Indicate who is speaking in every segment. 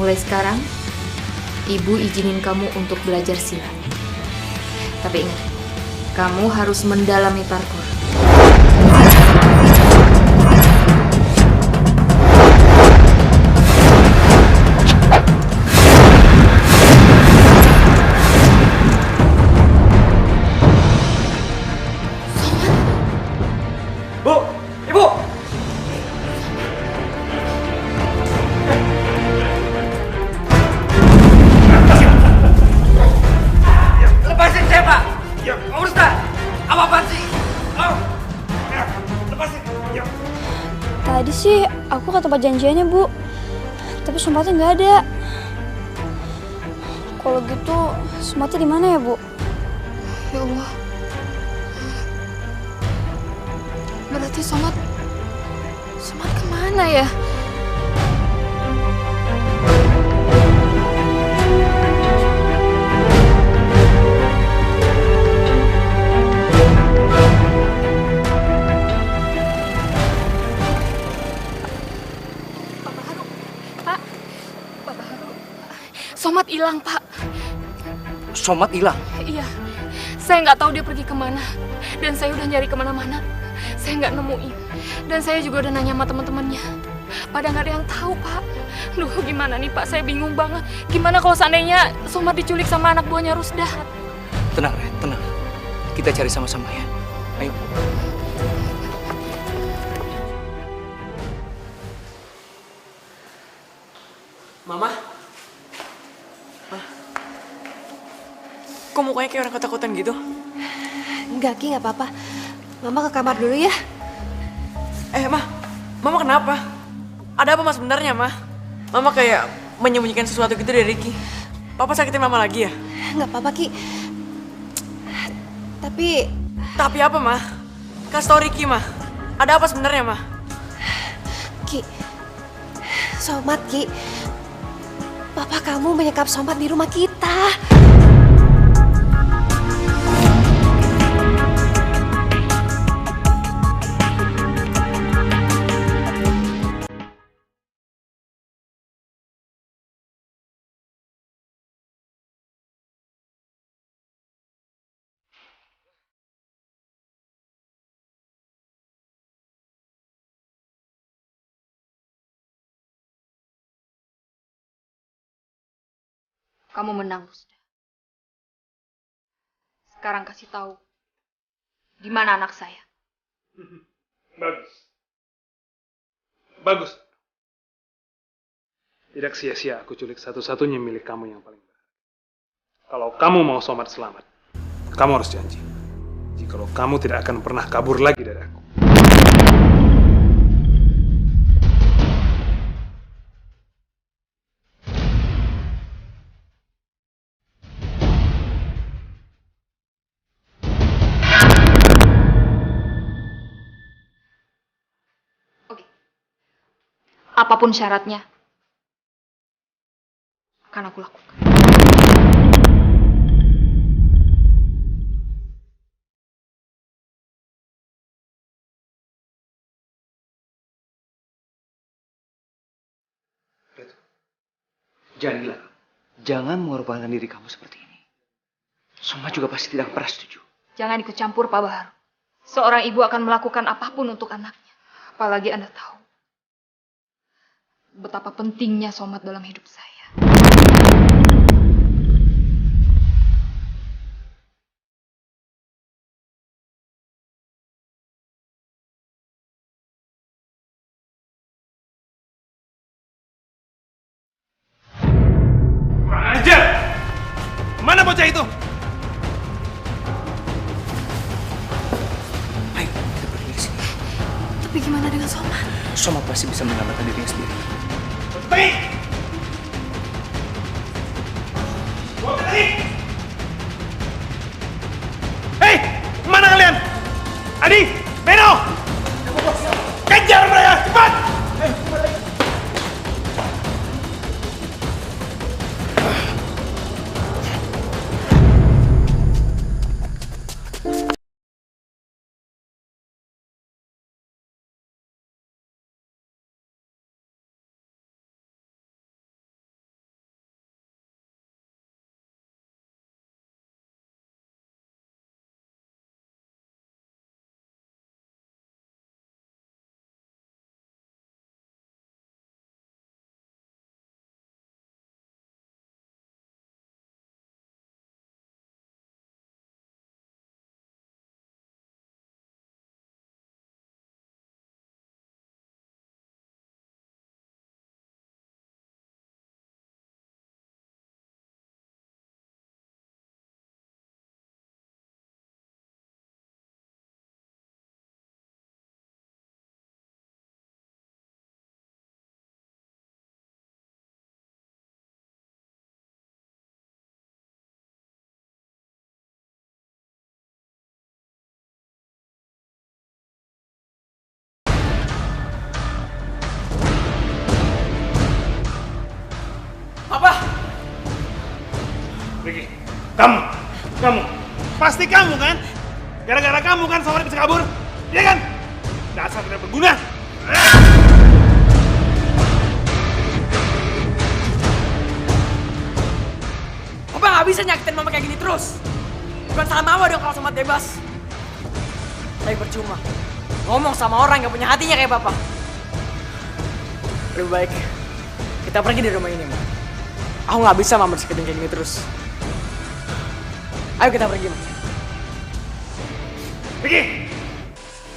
Speaker 1: Mulai sekarang, Ibu izinin kamu untuk belajar silat. Tapi ingat, kamu harus mendalami parkour.
Speaker 2: Bu, Ibu! Lepasin saya, Pak! Ya, Pak Ustaz! Apa-apaan sih? Oh. Ya, lepasin! Ya.
Speaker 3: Tadi sih aku ke tempat janjiannya, Bu. Tapi Sumpatnya nggak ada. Kalau gitu, Sumpatnya di mana ya, Bu?
Speaker 1: Ya Allah. Berarti Somad kemana ya? Pak, Bapak Haru, Somad hilang, Pak.
Speaker 2: Somad hilang?
Speaker 1: Iya, saya nggak tahu dia pergi kemana. Dan saya udah nyari kemana-mana. Saya nggak nemuin. Dan saya juga udah nanya sama teman-temannya. Pada nggak ada yang tahu, Pak. Duh, gimana nih, Pak? Saya bingung banget. Gimana kalau seandainya Somad diculik sama anak buahnya Rusdah?
Speaker 2: Tenang, Ren, tenang. Kita cari sama-sama ya. Ayo. Mama? Kok mukanya kayak orang ketakutan gitu?
Speaker 4: Enggak, Ki, nggak apa-apa. Mama ke kamar dulu ya.
Speaker 5: Mama kenapa? Ada apa mas sebenarnya, Ma? Mama kayak menyembunyikan sesuatu gitu dari Ricky. Papa sakitin Mama lagi ya?
Speaker 4: Nggak apa-apa, Ki. Tapi
Speaker 5: Tapi apa, Ma? Kasih tau Ricky, Ma. Ada apa sebenarnya, Ma?
Speaker 4: Ki, Somad, Ki. Papa kamu menyekap Somad di rumah kita.
Speaker 1: Kamu menang, Rusdah. Sekarang kasih tahu di mana anak saya.
Speaker 6: Bagus. Bagus. Tidak sia-sia aku culik satu-satunya milik kamu yang paling berharga. Kalau kamu mau Somad selamat, kamu harus janji. Jikalau kamu tidak akan pernah kabur lagi dari aku.
Speaker 1: Oke. Apapun syaratnya, akan aku lakukan.
Speaker 2: Jangan gila. Jangan mengorbankan diri kamu seperti ini. Somad juga pasti tidak pernah setuju.
Speaker 1: Jangan ikut campur, Pak Bahar. Seorang ibu akan melakukan apapun untuk anaknya. Apalagi Anda tahu betapa pentingnya Somad dalam hidup saya.
Speaker 6: Kurang ajar! Mana bocah itu?
Speaker 2: Ayo, kita pergi dari sini.
Speaker 4: Tapi gimana dengan Somad?
Speaker 2: Somad pasti bisa menyelamatkan dirinya sendiri.
Speaker 6: Pergi! Bawa ke tadi! Hei! Mana kalian? Adi! Beno! Kejar mereka! Cepat! Kamu. Pasti kamu kan? Gara-gara kamu kan Somad bisa kabur? Iya kan? Dasar tidak berguna.
Speaker 5: Papa nggak bisa nyakitin mama kayak gini terus. Bukan salah mama dong kalau Somad bebas. Tapi percuma. Ngomong sama orang yang punya hatinya kayak papa. Lebih baik kita pergi dari rumah ini, Ma. Aku nggak bisa mama disakitin kayak gini terus. Ayo kita pergi, Ma.
Speaker 6: Pergi!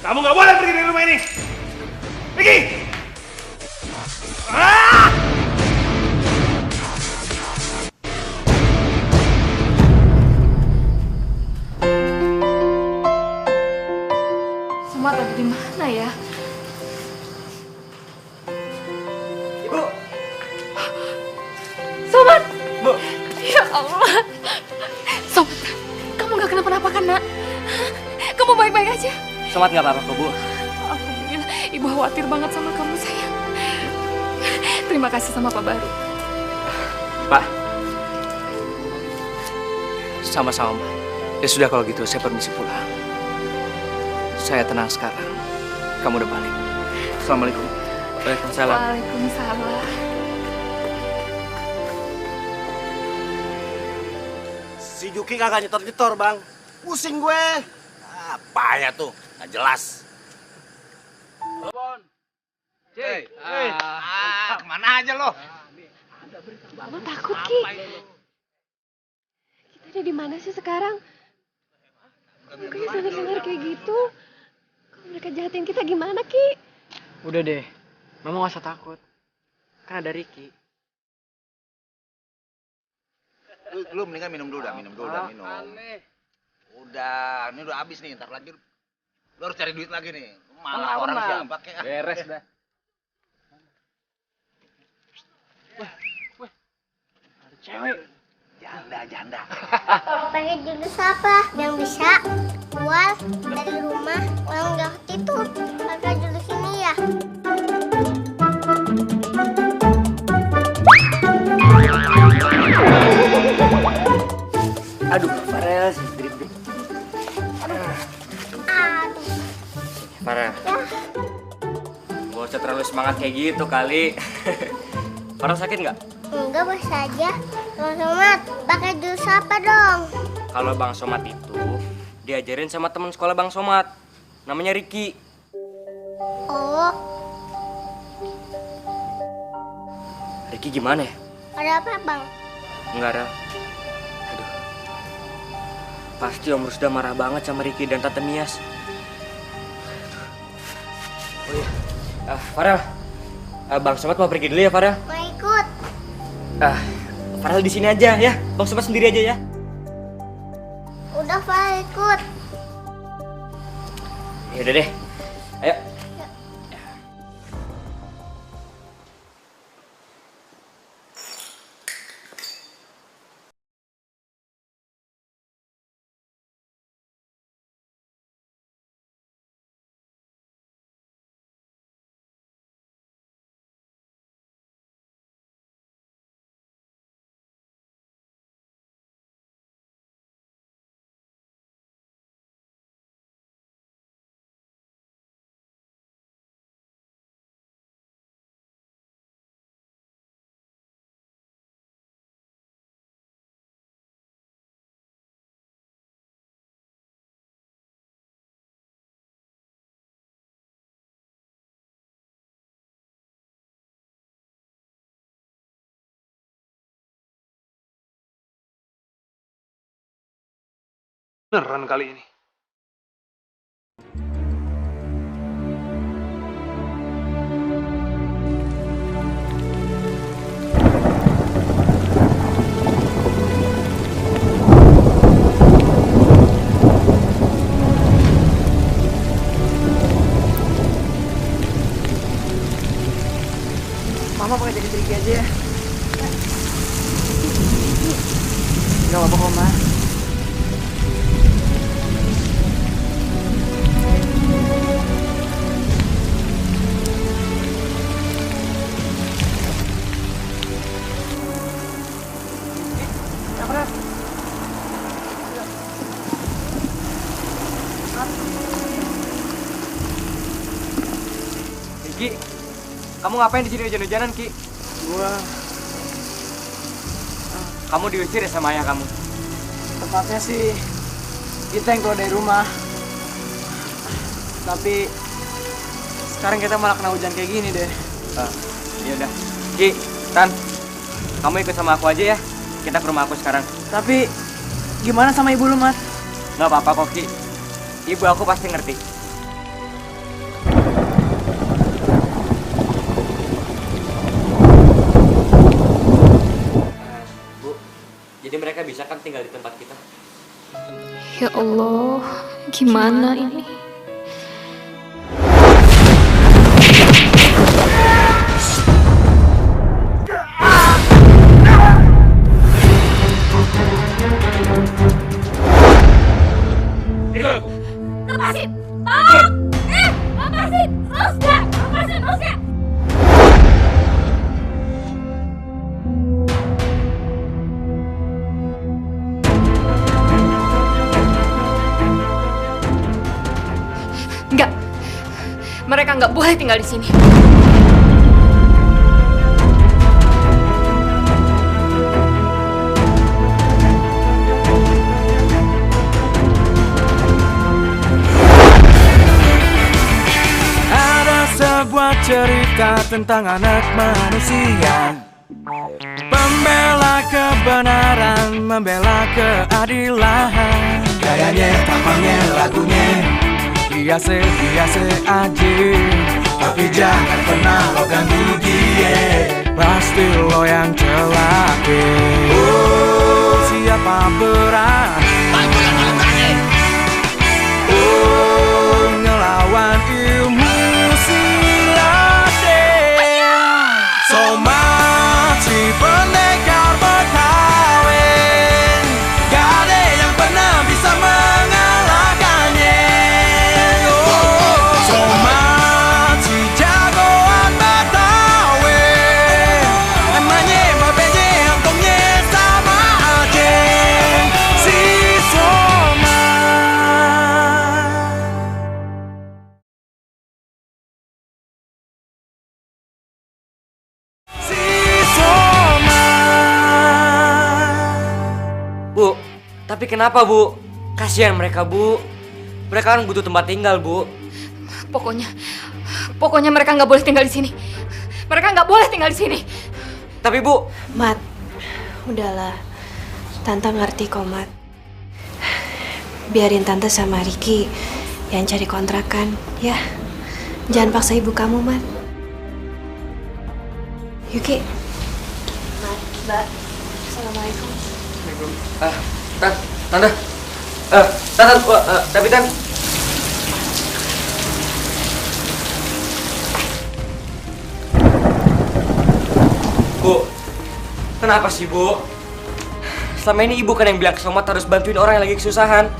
Speaker 6: Kamu nggak boleh pergi dari rumah ini! Pergi! Ah!
Speaker 1: Somad lagi di mana ya?
Speaker 5: Ibu!
Speaker 1: Somad!
Speaker 5: Bu!
Speaker 1: Ya Allah. Somad, kamu gak kenapa-napa kan, Nak? Kamu baik-baik aja?
Speaker 2: Somad nggak apa-apa kok, Bu.
Speaker 1: Alhamdulillah, Ibu khawatir banget sama kamu, sayang. Terima kasih sama Pak Baru.
Speaker 2: Pak. Sama-sama, Mbak. Ya sudah kalau gitu, saya permisi pulang. Saya tenang sekarang. Kamu udah balik. Assalamualaikum. Waalaikumsalam.
Speaker 1: Waalaikumsalam.
Speaker 7: Si Juki kagak nyetor-nyetor, Bang. Pusing gue. Apa ya tuh? Nggak jelas. Halo, Bon. Cek. Kemana aja lo?
Speaker 4: Mama takut, Ki. Kita ada di mana sih sekarang? Mukanya sangar-sangar kayak gitu. Kalau mereka jahatin kita gimana, Ki?
Speaker 5: Udah deh, mama nggak usah takut. Kan ada Ricky.
Speaker 7: Lu mendingan minum dulu dah, minum. Udah, ini udah habis nih, ntar lagi lu harus cari duit lagi nih. Malah orang siapa kayak.
Speaker 2: Beres dah.
Speaker 7: Ada cewek. Janda.
Speaker 8: Pakai jurus apa yang bisa keluar dari rumah orang jahat itu? Pakai jurus ini ya.
Speaker 2: Aduh, Farel sih. Farel. Gak usah terlalu semangat kayak gitu kali. Farel sakit nggak?
Speaker 8: Enggak, biasa aja. Bang Somad, pakai jurus apa dong?
Speaker 2: Kalau Bang Somad itu diajarin sama teman sekolah Bang Somad. Namanya Ricky.
Speaker 8: Oh,
Speaker 2: Ricky gimana ya?
Speaker 8: ada apa, Bang?
Speaker 2: Enggak, Rel. Aduh. Pasti Om Rusda marah banget sama Ricky dan Tante Nias. Oh iya. Farel. Bang Somad mau pergi dulu ya, Farel?
Speaker 8: Mau ikut?
Speaker 2: Farel di sini aja ya. Bang Somad sendiri aja ya.
Speaker 8: Udah, Pak, ikut.
Speaker 2: Ya udah deh. Ayo.
Speaker 6: Beneran kali ini.
Speaker 5: Mama pakai jadi Ricky aja ya. Gak apa-apa kok, Ma. Kamu ngapain di sini hujan-hujanan, Ki? Kamu diusir ya sama ayah kamu?
Speaker 9: Tepatnya sih kita yang keluar dari rumah. Tapi sekarang kita malah kena hujan kayak gini deh.
Speaker 5: Ya udah. Ki, Tan, kamu ikut sama aku aja ya. Kita ke rumah aku sekarang.
Speaker 9: Tapi gimana sama ibu lu, Mat?
Speaker 5: Nggak apa-apa kok, Ki. Ibu aku pasti ngerti. Bu, jadi mereka bisa kan tinggal di tempat kita?
Speaker 1: Ya Allah, gimana ini?
Speaker 8: Lepasin! Tolong! Lepasin! Terus gak? Lepasin, terus gak?
Speaker 1: Enggak. Mereka nggak boleh tinggal di sini.
Speaker 10: Ada sebuah cerita tentang anak manusia, pembela kebenaran, membela keadilan. Gayanya, tampangnya, lagunya biasa aja, tapi jangan pernah lo ganggu dia. Pasti lo yang celaka. Oh, siapa berani? Oh, ngelawan ilmu silatnya. Somat si pendekar Betawi, gak ada yang pernah bisa mengalahkannya. Somat si jagoan Betawi, emangnya babennya antongnya sama aja. Si Somat. Si Somat.
Speaker 5: Bu, tapi kenapa, Bu? Kasihan mereka, Bu. Mereka kan butuh tempat tinggal, Bu.
Speaker 1: Pokoknya mereka nggak boleh tinggal di sini. Mereka nggak boleh tinggal di sini.
Speaker 5: Tapi, Bu,
Speaker 4: Mat, udahlah. Tante ngerti kok, Mat. Biarin Tante sama Riki yang cari kontrakan, ya. Jangan paksa ibu kamu, Mat. Yuki. Mat, Mbak. Assalamualaikum.
Speaker 5: Tan, Tante. Tapi Tan. Bu, kenapa sih, Bu? Selama ini ibu kan yang bilang ke Somat harus bantuin orang yang lagi kesusahan.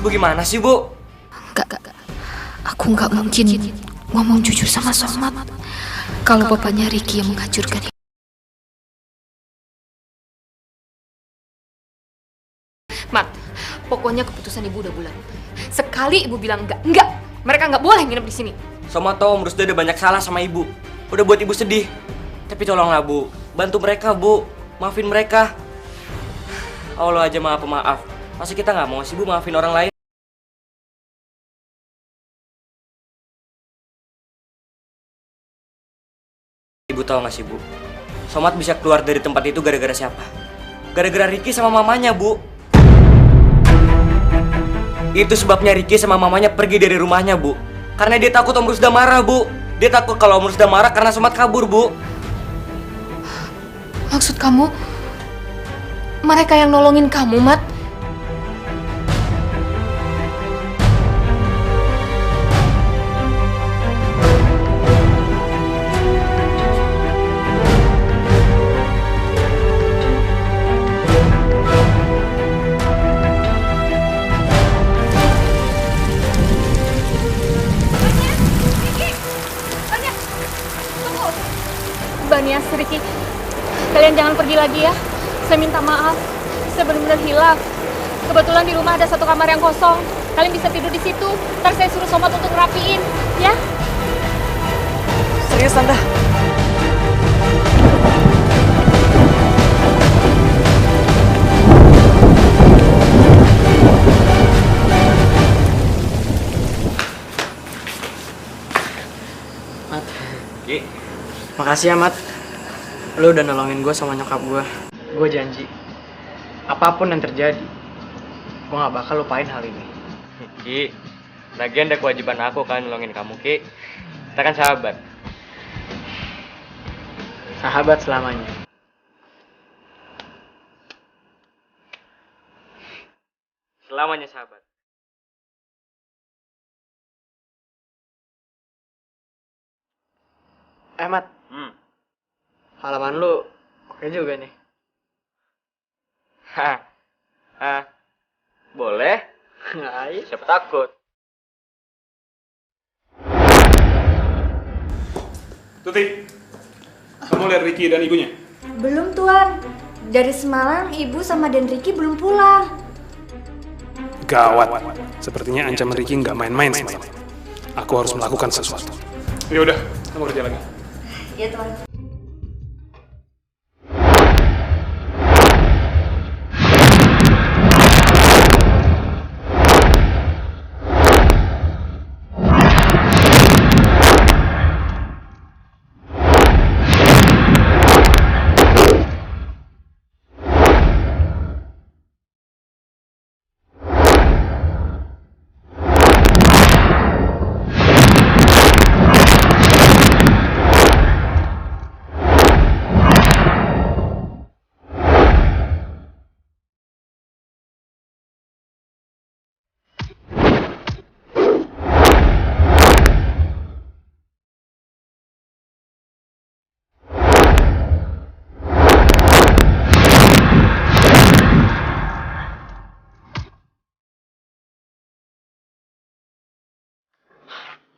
Speaker 5: Bu gimana sih, Bu?
Speaker 1: Enggak. Aku nggak mungkin ngomong jujur sama Somat. Kalau bapaknya Riki yang menghancurkan. Mat, pokoknya keputusan ibu udah bulat. Sekali ibu bilang enggak. Mereka nggak boleh nginep di sini.
Speaker 5: Somat tahu Om Rusda udah banyak salah sama ibu. Udah buat ibu sedih. Tapi tolonglah, Bu. Bantu mereka, Bu. Maafin mereka. Allah aja maha pemaaf. Masa kita nggak mau sih, Bu, maafin orang lain? Ibu tahu nggak sih, Bu? Somat bisa keluar dari tempat itu gara-gara siapa? Gara-gara Riki sama mamanya, Bu. Itu sebabnya Riki sama mamanya pergi dari rumahnya, Bu. Karena dia takut Om Rusda marah, Bu. Dia takut kalau Om Rusda marah karena Somat kabur, Bu.
Speaker 1: Maksud kamu, mereka yang nolongin kamu, Mat? Banias, Riki, kalian jangan pergi lagi ya. Saya minta maaf, saya benar-benar hilaf. Kebetulan di rumah ada satu kamar yang kosong. Kalian bisa tidur di situ. Ntar saya suruh Somat untuk ngerapiin, ya?
Speaker 9: Serius Tante. Mat.
Speaker 5: Ki.
Speaker 9: Makasih ya Mat. Lu udah nolongin gue sama nyokap gue. Gue janji, apapun yang terjadi, gue gak bakal lupain hal ini.
Speaker 5: Ki, lagian ada kewajiban aku kan nolongin kamu, Ki. Kita kan sahabat.
Speaker 9: Sahabat selamanya.
Speaker 5: Selamanya sahabat.
Speaker 9: Mat, halaman lu oke juga nih.
Speaker 5: Boleh?
Speaker 9: Ayo.
Speaker 5: Siapa takut?
Speaker 6: Tuti, kamu lihat Ricky dan ibunya?
Speaker 3: Belum Tuan. Dari semalam Ibu sama Dan Ricky belum pulang.
Speaker 6: Gawat. Sepertinya ancaman Ricky nggak main-main semalam. Aku harus melakukan sesuatu. Ya udah, kamu kerja lagi.
Speaker 3: Ya Tuan.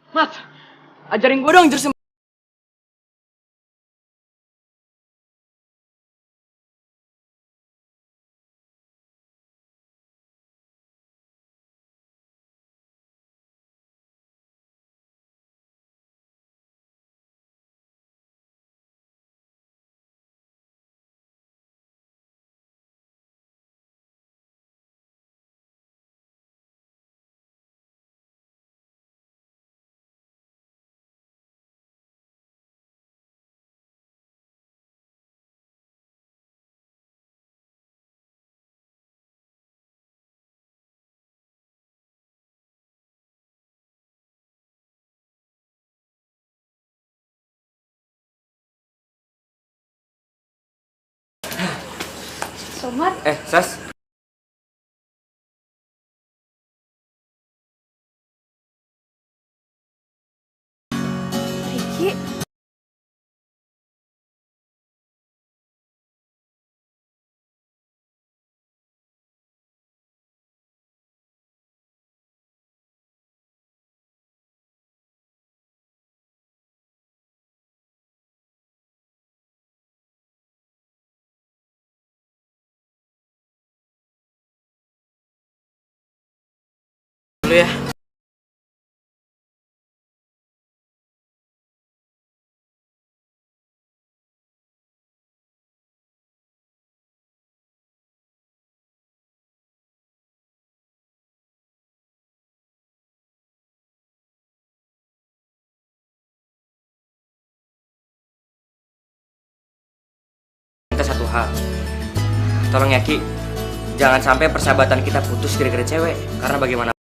Speaker 9: Mat, ajarin gue dong jurus.
Speaker 3: Somad,
Speaker 5: Sas.
Speaker 3: Ricky.
Speaker 9: Dulu ya.
Speaker 5: Minta satu hal. Tolong ya Ki, jangan sampai persahabatan kita putus gara-gara cewek. Karena bagaimana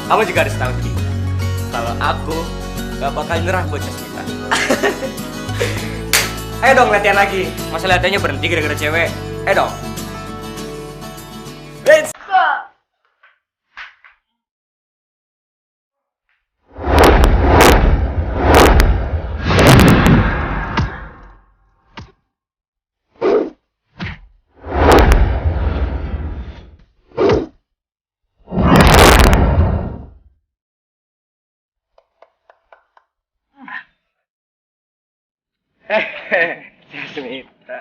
Speaker 5: kamu juga harus tahu Ki, kalau aku gak bakal nyerah buat Jasmita. Ayo dong latihan lagi. Masa latihannya berhenti gara-gara cewek? Ayo dong. Let's go. Smita.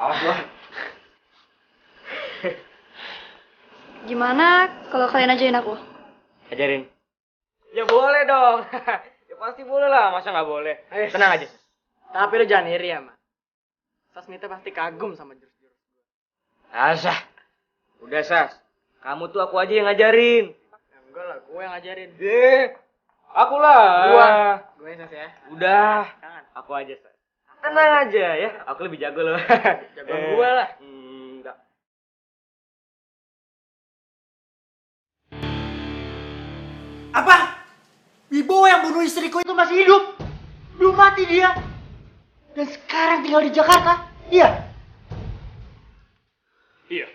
Speaker 5: Awas lo.
Speaker 3: Gimana kalau kalian ajarin aku?
Speaker 5: Ajarin. Ya boleh dong. Ya pasti boleh lah, masa nggak boleh? Tenang aja.
Speaker 9: Tapi lo jangan iri ya, Mak. Sasmita pasti kagum sama jurus-jurus gue.
Speaker 5: Asah. Udah, Sas. Kamu tuh aku aja yang ngajarin.
Speaker 9: Ya, enggak lah, gue yang ngajarin.
Speaker 5: Aku lah.
Speaker 9: Gue Sas ya.
Speaker 5: Udah.
Speaker 9: Jangan.
Speaker 5: Aku aja, Sas. Tenang aja ya. Aku lebih jago loh.
Speaker 9: Jagoan gue lah.
Speaker 5: Enggak.
Speaker 11: Apa? Wibowo yang bunuh istriku itu masih hidup? Belum mati dia. Dan sekarang tinggal di Jakarta. Iya.
Speaker 6: Iya.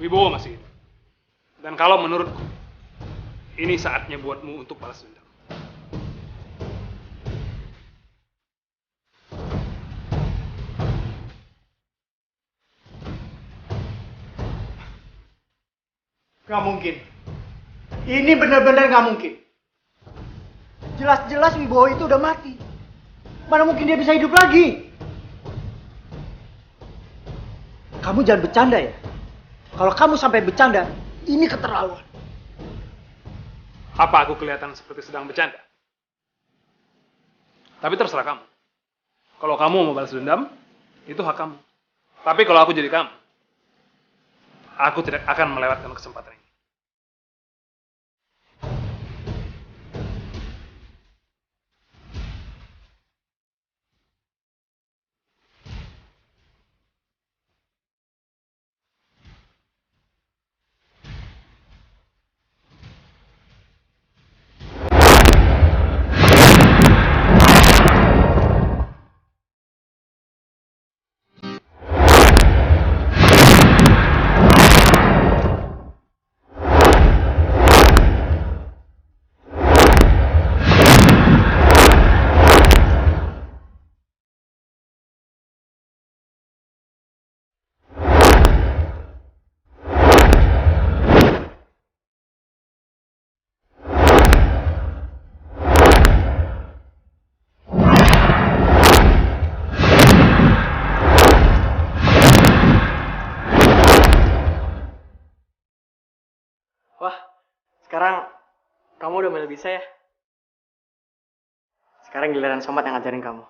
Speaker 6: Wibowo masih hidup. Dan kalau menurutku, ini saatnya buatmu untuk balas dendam.
Speaker 11: Gak mungkin. Ini benar-benar gak mungkin. Jelas-jelas Wibowo itu udah mati. Mana mungkin dia bisa hidup lagi? Kamu jangan bercanda ya. Kalau kamu sampai bercanda, ini keterlaluan.
Speaker 6: Apa aku kelihatan seperti sedang bercanda? Tapi terserah kamu. Kalau kamu mau balas dendam, itu hak kamu. Tapi kalau aku jadi kamu, aku tidak akan melewatkan kesempatan ini.
Speaker 9: Wah, sekarang kamu udah mulai bisa ya? Sekarang giliran Somat yang ngajarin kamu.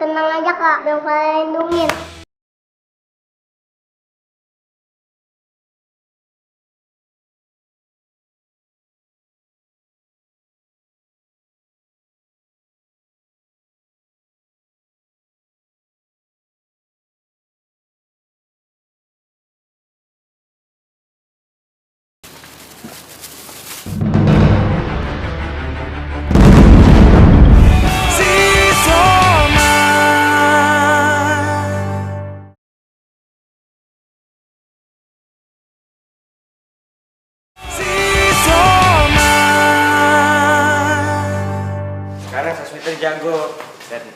Speaker 8: Tenang aja kak, udah saya lindungin.
Speaker 5: Sekarang Sasmita jago. Dan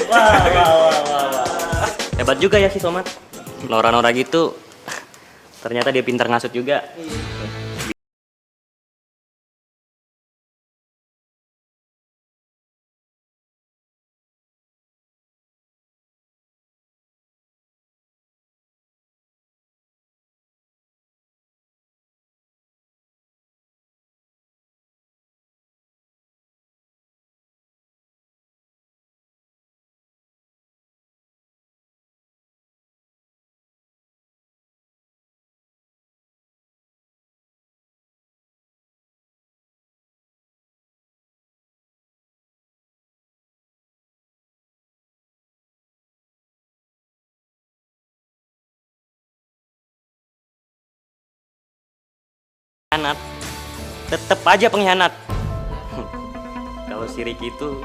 Speaker 5: wah. Hebat juga ya si Somat. Nora-nora gitu Ternyata dia pintar ngasut juga. Pengkhianat, tetep aja pengkhianat. Kalau si Ricky itu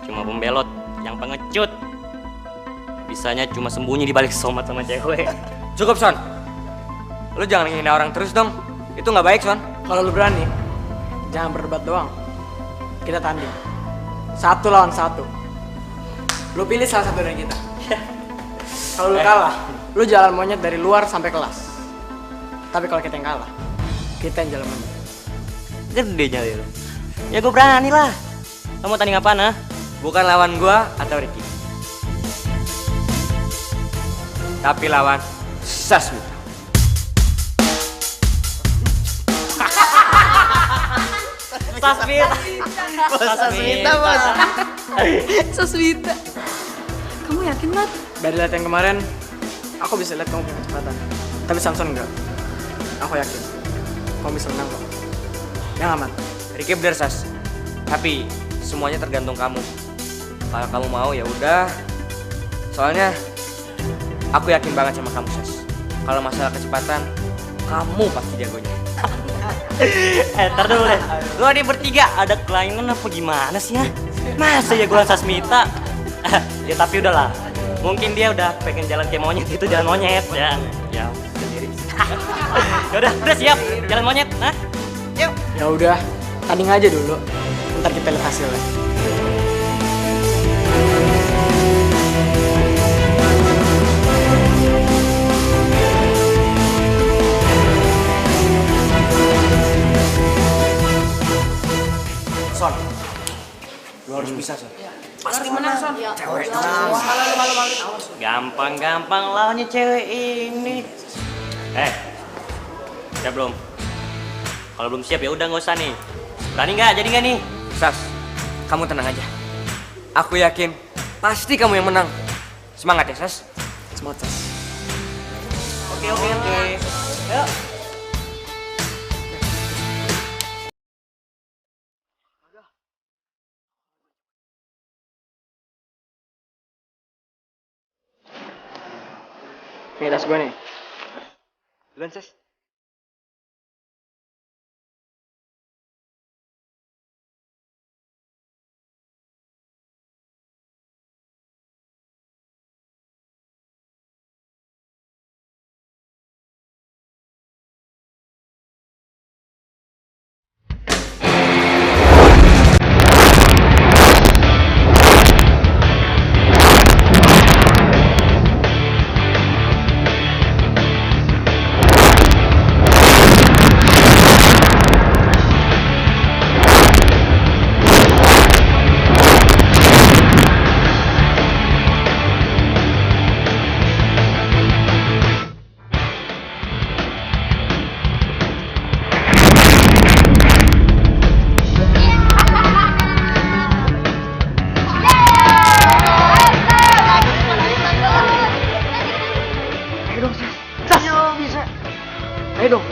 Speaker 5: cuma pembelot yang pengecut, bisanya cuma sembunyi di balik somat sama cewek.
Speaker 2: Cukup, Son. Lu jangan ngehina orang terus dong. Itu nggak baik, Son.
Speaker 9: Kalau lu berani, jangan berdebat doang. Kita tanding. 1 lawan 1. Lu pilih salah satu dari kita. Kalau lu kalah, lu jalan monyet dari luar sampai kelas. Tapi kalau kita yang kalah, kita yang jalan monyet.
Speaker 5: Gede nyali lu. Ya gue berani lah. Kamu tanding apaan, ah?
Speaker 2: Bukan lawan gua atau Ricky. Tapi lawan Sasmita.
Speaker 5: Sasmita, Bos.
Speaker 1: Sasmita. Kamu yakin, Mat?
Speaker 9: Dari latihan kemarin, aku bisa lihat kamu punya kecepatan. Tapi Samson enggak. Aku yakin kamu bisa menang kok. Ya nggak, Mat?
Speaker 2: Ricky bener, Sas. Tapi semuanya tergantung kamu. Kalau kamu mau ya udah. Soalnya aku yakin banget sama kamu, Sas. Kalau masalah kecepatan, kamu pasti jagonya.
Speaker 5: Ntar dulu deh. Lu ada bertiga, ada kelainan apa gimana sih ya? Masa ya gue Sasmita? Ya tapi udahlah. Mungkin dia udah pengen jalan kayak monyet, itu jalan monyet ya. Ya sendiri. udah siap jalan monyet, nah? Yuk.
Speaker 9: Ya udah, tanding aja dulu. Ntar kita lihat hasilnya.
Speaker 2: Son, lu harus bisa, Son.
Speaker 9: Pasti menang, Son.
Speaker 2: Cewek.
Speaker 9: Malu.
Speaker 5: Gampang lawannya cewek ini. Siap belum? Kalau belum siap ya udah nggak usah nih. Berani nggak? Jadi nggak nih?
Speaker 2: Sas, kamu tenang aja. Aku yakin pasti kamu yang menang. Semangat ya, Sas.
Speaker 9: Semangat, Sas.
Speaker 5: Oke. Yuk.
Speaker 9: Nih tas gue nih.
Speaker 2: Duluan, Sas.
Speaker 9: Ayo dong.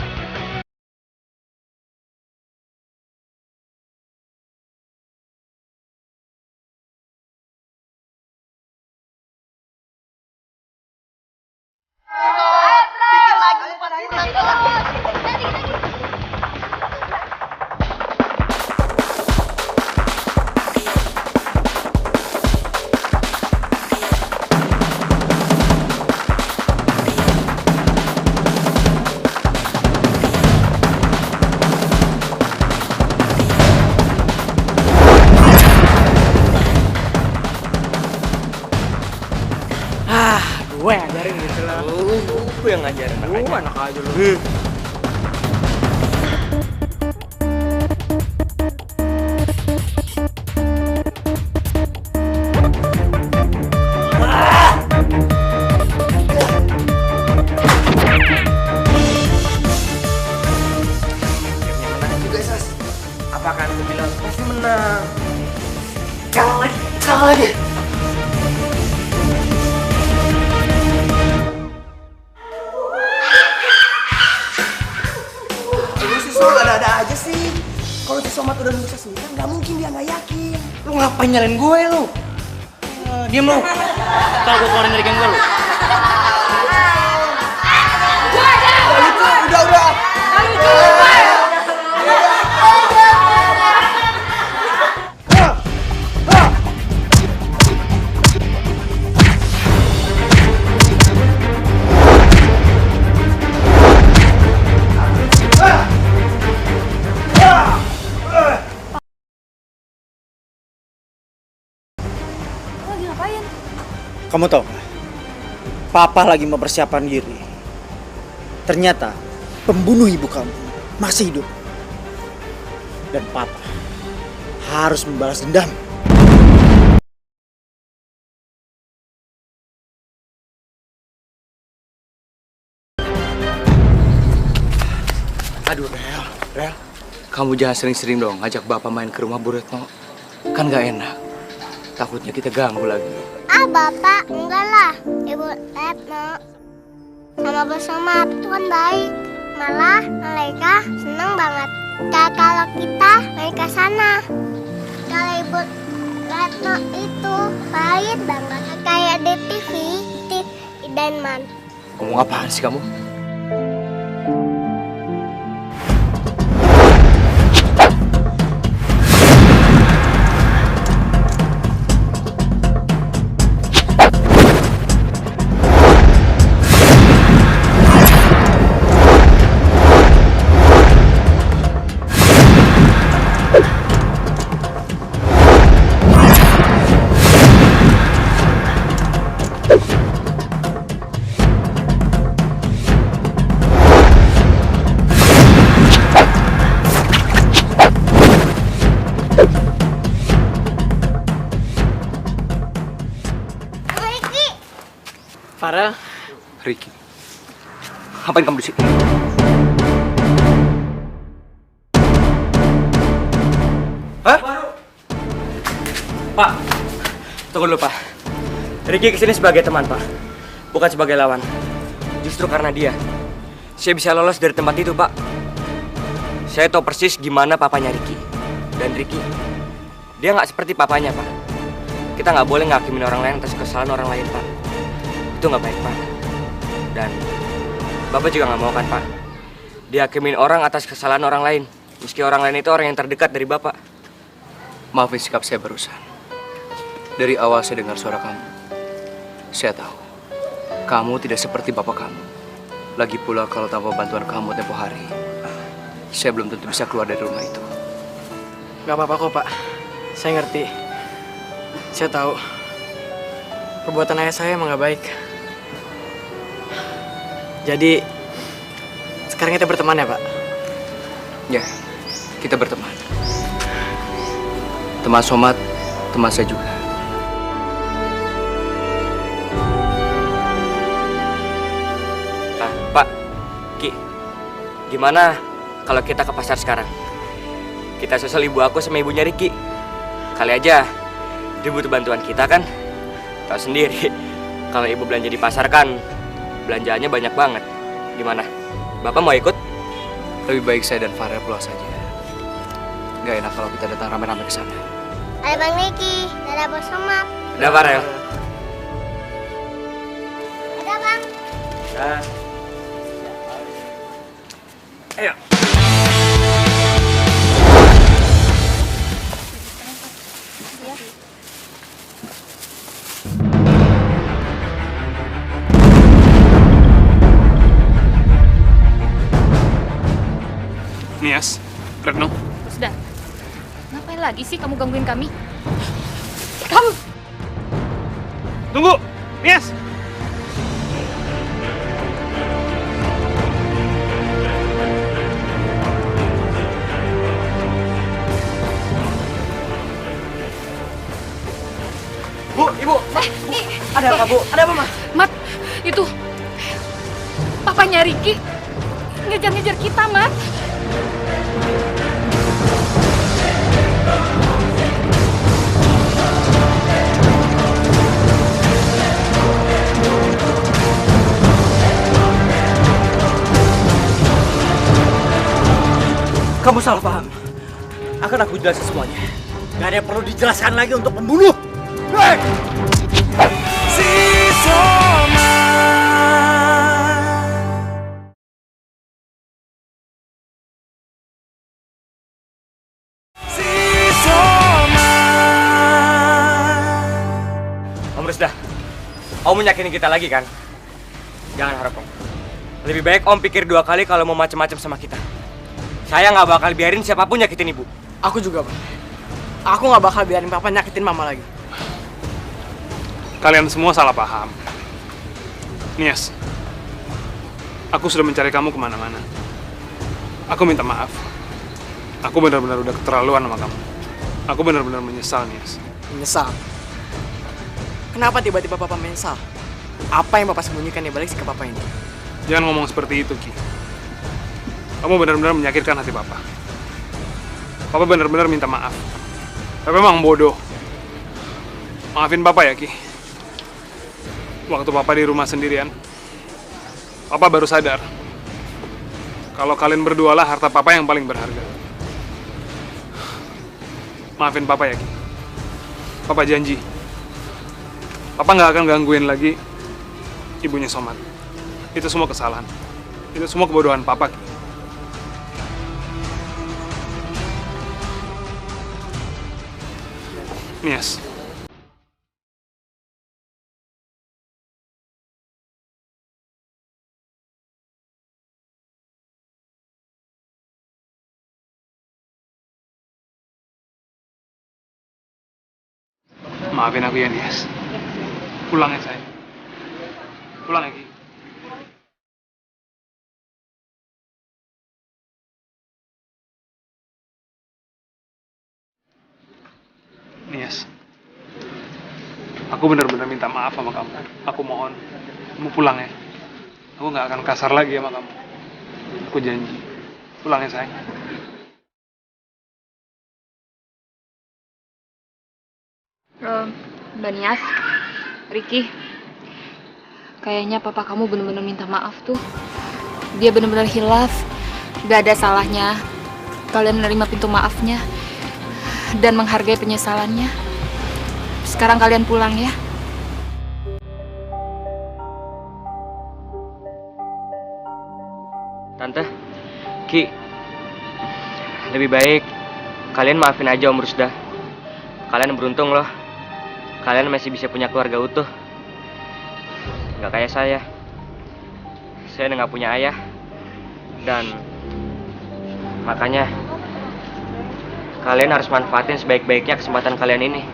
Speaker 5: yang ngajarin
Speaker 9: Anak aja lu.
Speaker 5: Juga Sas. Apakah aku bilang pasti menang?
Speaker 9: Kalah lagi.
Speaker 11: Lu si Sol ada-ada aja sih. Kalau si Somat udah bisa sendiri kan nggak mungkin dia nggak yakin.
Speaker 7: Lu ngapain nyalain gue lu? Diam lu. Ntar gue keluarin dari geng gue lu.
Speaker 11: Udah.
Speaker 3: Lagi ngapain?
Speaker 11: Kamu tahu nggak? Papa lagi mempersiapkan diri. Ternyata pembunuh ibu kamu masih hidup. Dan Papa harus membalas dendam.
Speaker 7: Aduh, Rel. Kamu jangan sering-sering dong ngajak Bapak main ke rumah Bu Retno. Kan gak enak. Takutnya kita ganggu lagi.
Speaker 8: Bapak, enggak lah. Ibu Retno sama Bos Somat itu kan baik. Malah mereka seneng banget. Kalau kita main ke sana. Kalau Ibu Retno itu baik banget. Kayak di TV, Idenman.
Speaker 7: Ngomong apaan sih kamu?
Speaker 9: Farel.
Speaker 7: Ricky. Ngapain kamu di sini?
Speaker 5: Hah? Pak, tunggu dulu Pak. Ricky kesini sebagai teman Pak, bukan sebagai lawan. Justru karena dia, saya bisa lolos dari tempat itu Pak. Saya tahu persis gimana papanya Ricky. Dan Ricky, dia nggak seperti papanya Pak. Kita nggak boleh ngakimin orang lain atas kesalahan orang lain Pak. Itu nggak baik Pak. Dan Bapak juga nggak mau kan Pak dihakimin orang atas kesalahan orang lain, meski orang lain itu orang yang terdekat dari Bapak.
Speaker 7: Maafin sikap saya barusan. Dari awal saya dengar suara kamu, saya tahu kamu tidak seperti bapak kamu. Lagi pula kalau tanpa bantuan kamu tempo hari, saya belum tentu bisa keluar dari rumah itu.
Speaker 9: Gak apa-apa kok Pak. Saya ngerti. Saya tahu perbuatan ayah saya emang gak baik. Jadi sekarang kita berteman ya Pak?
Speaker 7: Ya, kita berteman. Teman Somat, teman saya juga.
Speaker 5: Pak, Ki, gimana kalau kita ke pasar sekarang? Kita susul ibu aku sama ibunya Ricky. Kali aja dia butuh bantuan kita kan? Tahu sendiri, kalau ibu belanja di pasar kan belanjaannya banyak banget. Gimana? Bapak mau ikut?
Speaker 7: Lebih baik saya dan Farel pulang saja. Gak enak kalau kita datang rame-rame ke sana.
Speaker 8: Ada Bang Ricky, ada Bos Somat.
Speaker 5: Ada Farel.
Speaker 8: Ada Bang.
Speaker 5: Nah. Ayo.
Speaker 6: Nias, Retno.
Speaker 1: Sudah. Ngapain lagi sih kamu gangguin kami? Kamu!
Speaker 6: Tunggu, Nias.
Speaker 9: Ada apa, Bu? Ada apa, Mas?
Speaker 1: Mat, itu papanya Riki ngejar-ngejar kita, Mat.
Speaker 11: Kamu salah paham. Akan aku jelasin semuanya. Gak ada yang perlu dijelaskan lagi untuk pembunuh. Hei!
Speaker 10: Si Soma. Si Soma.
Speaker 5: Om Rusda, Om menyakini kita lagi kan? Jangan harap Om. Lebih baik Om pikir 2 kali kalau mau macam-macam sama kita. Saya nggak bakal biarin siapapun nyakitin Ibu.
Speaker 9: Aku juga, Pak. Aku nggak bakal biarin Papa nyakitin Mama lagi.
Speaker 6: Kalian semua salah paham. Nias, aku sudah mencari kamu kemana-mana. Aku minta maaf. Aku benar-benar udah keterlaluan sama kamu. Aku benar-benar menyesal, Nias.
Speaker 9: Menyesal? Kenapa tiba-tiba Papa menyesal? Apa yang Papa sembunyikan di balik sikap Papa ini?
Speaker 6: Jangan ngomong seperti itu, Ki. Kamu benar-benar menyakitkan hati Papa. Papa benar-benar minta maaf. Tapi memang bodoh. Maafin Papa ya, Ki. Waktu Papa di rumah sendirian, Papa baru sadar kalau kalian berdua lah harta Papa yang paling berharga. Maafin Papa ya, Ki. Papa janji, Papa nggak akan gangguin lagi ibunya Somad. Itu semua kesalahan. Itu semua kebodohan Papa, Ki. Nias. Maafin aku ya, Nias. Pulang ya, sayang. Pulang ya, Ki. Nias, aku benar-benar minta maaf sama kamu. Aku mohon, kamu pulang ya. Aku nggak akan kasar lagi sama kamu. Aku janji. Pulang ya, sayang.
Speaker 1: Mbak Nias, Riki, kayaknya papa kamu benar-benar minta maaf tuh. Dia benar-benar hilaf. Gak ada salahnya kalian menerima pintu maafnya dan menghargai penyesalannya. Sekarang kalian pulang ya.
Speaker 5: Tante, Ki, lebih baik kalian maafin aja Om Rusda. Kalian beruntung loh. Kalian masih bisa punya keluarga utuh. Gak kayak saya. Saya udah gak punya ayah. Dan makanya kalian harus manfaatin sebaik-baiknya kesempatan kalian ini.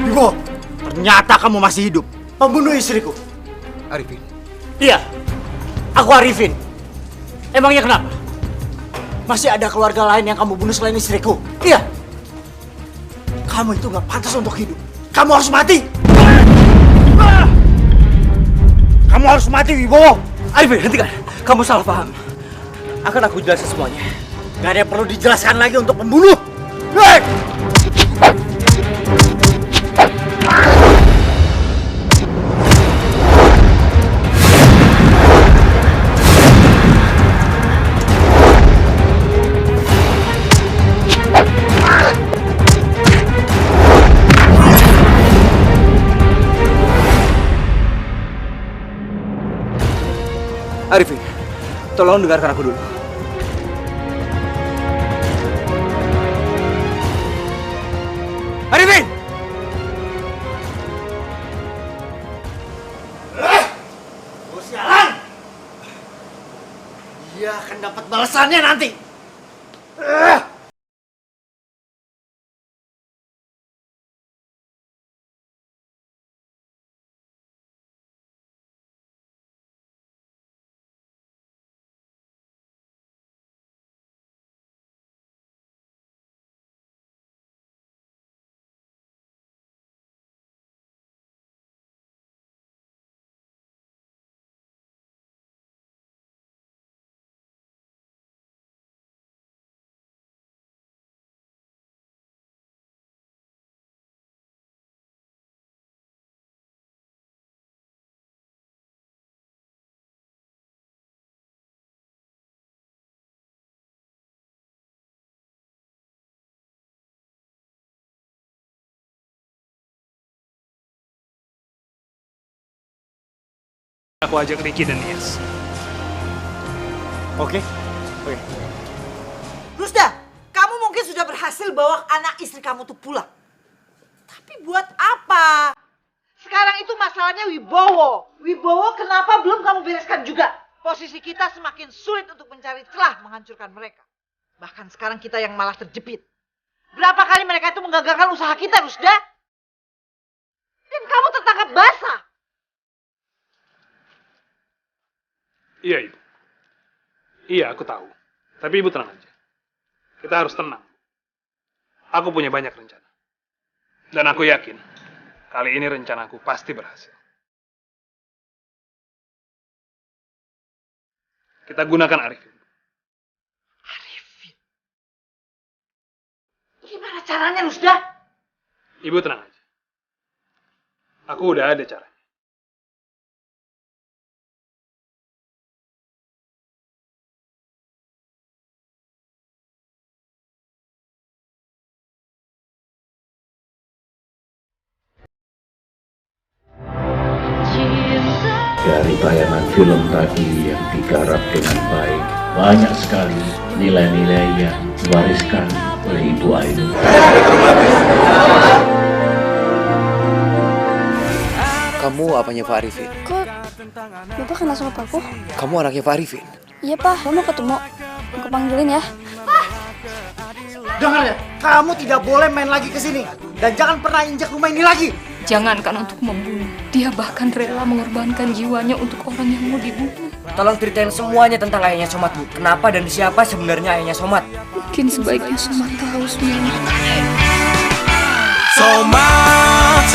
Speaker 11: Vivo, ternyata kamu masih hidup. Pembunuh istriku.
Speaker 7: Arifin.
Speaker 11: Iya, aku Arifin. Emangnya kenapa? Masih ada keluarga lain yang kamu bunuh selain istriku? Iya. Kamu itu gak pantas untuk hidup. Kamu harus mati. Kamu harus mati, Wibowo.
Speaker 9: Arifin, hentikan. Kamu salah paham. Akan aku jelasin semuanya.
Speaker 11: Gak ada yang perlu dijelaskan lagi untuk pembunuh. Hei!
Speaker 2: Arifin, tolong dengarkan aku dulu. Arifin!
Speaker 11: Sialan! Dia akan dapat balasannya nanti.
Speaker 6: Aku ajak Ricky dan Nias.
Speaker 11: Oke.
Speaker 12: Rusda, kamu mungkin sudah berhasil bawa anak istri kamu tuh pulang. Tapi buat apa? Sekarang itu masalahnya Wibowo. Wibowo kenapa belum kamu bereskan juga? Posisi kita semakin sulit untuk mencari celah menghancurkan mereka. Bahkan sekarang kita yang malah terjepit. Berapa kali mereka itu menggagalkan usaha kita, Rusda? Dan kamu tertangkap basah.
Speaker 6: Iya, Ibu. Iya, aku tahu. Tapi Ibu tenang aja. Kita harus tenang. Aku punya banyak rencana. Dan aku yakin, kali ini rencanaku pasti berhasil. Kita gunakan Arifin.
Speaker 12: Arifin? Gimana caranya, Rusda?
Speaker 6: Ibu tenang aja. Aku udah ada caranya.
Speaker 13: Dari tayangan film tadi yang digarap dengan baik, banyak sekali nilai-nilai yang diwariskan oleh Ibu Ainu.
Speaker 2: Kamu apanya Pak Arifin?
Speaker 3: Kok Bapak kenal sama Paku?
Speaker 2: Kamu anaknya Pak Arifin?
Speaker 3: Iya, Pak. Saya mau ketemu. Aku panggilin ya.
Speaker 11: Dengar ya, kamu tidak boleh main lagi ke sini. Dan jangan pernah injak rumah ini lagi.
Speaker 1: Jangankan untuk membunuh, dia bahkan rela mengorbankan jiwanya untuk orang yang mau dibunuh.
Speaker 2: Tolong ceritain semuanya tentang ayahnya Somad, Bu. Kenapa dan siapa sebenarnya ayahnya Somad?
Speaker 1: Mungkin sebaiknya Somad tahu semuanya.
Speaker 10: Somad,